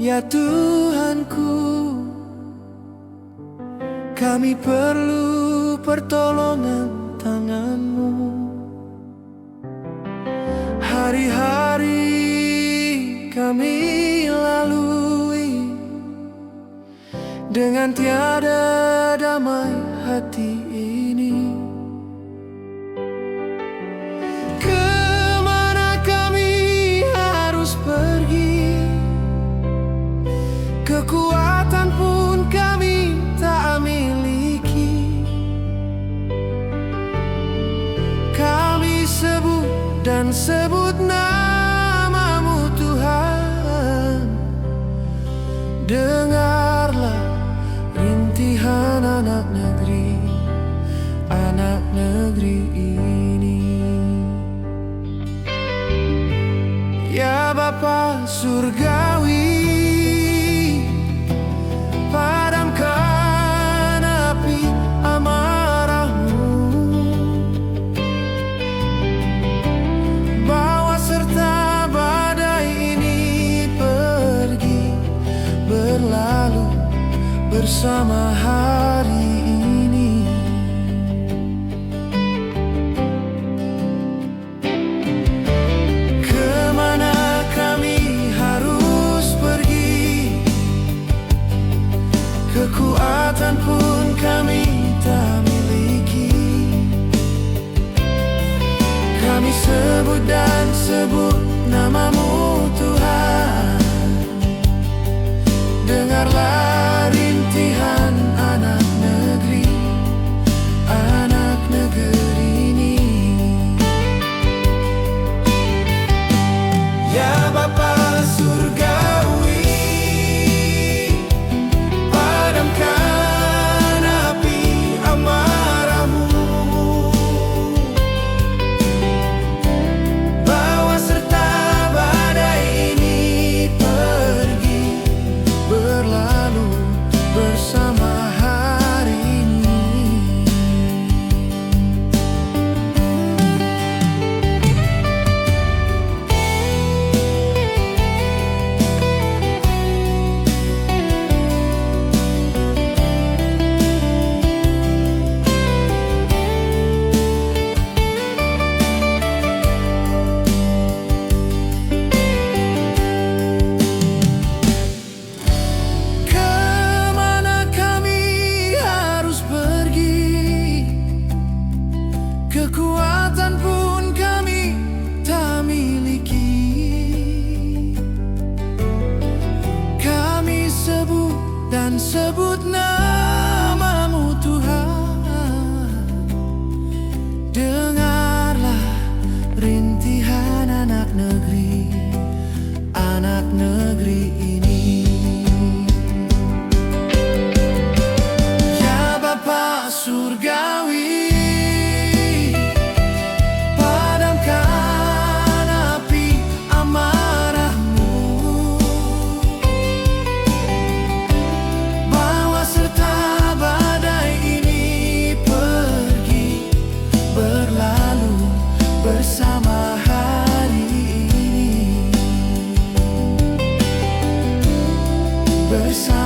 Ya Tuhanku, kami perlu pertolongan tangan-Mu. Hari-hari kami lalui dengan tiada damai hati ini. Kemana kami harus pergi? Kekuatan pun kami tak miliki. Kami sebut dan sebut nama-Mu Tuhan. Dengarlah rintihan anak negeri ini. Ya Bapa Surgawi, padamkan api amarah-Mu. Bawa serta badai ini pergi, berlalu bersama hari ini. Kemana kami harus pergi? Kekuatan pun kami tak miliki. Kami sebut dan sebut nama-Mu Tuhan. Dengarlah rintihan anak negeri ini. Ya Bapa Surgawi, padamkan api amarah-Mu. Bawa serta badai ini pergi, berlalu bersama hari ini. Kemana kami harus pergi? Kekuatan pun kami tak miliki. Kami sebut dan sebut nama-Mu Tuhan. Dengarlah rintihan anak negeri ini. Ya Bapa Surgawi, padamkan api amarah-Mu. Bawa serta badai ini pergi, berlalu bersama hari ini. Bersama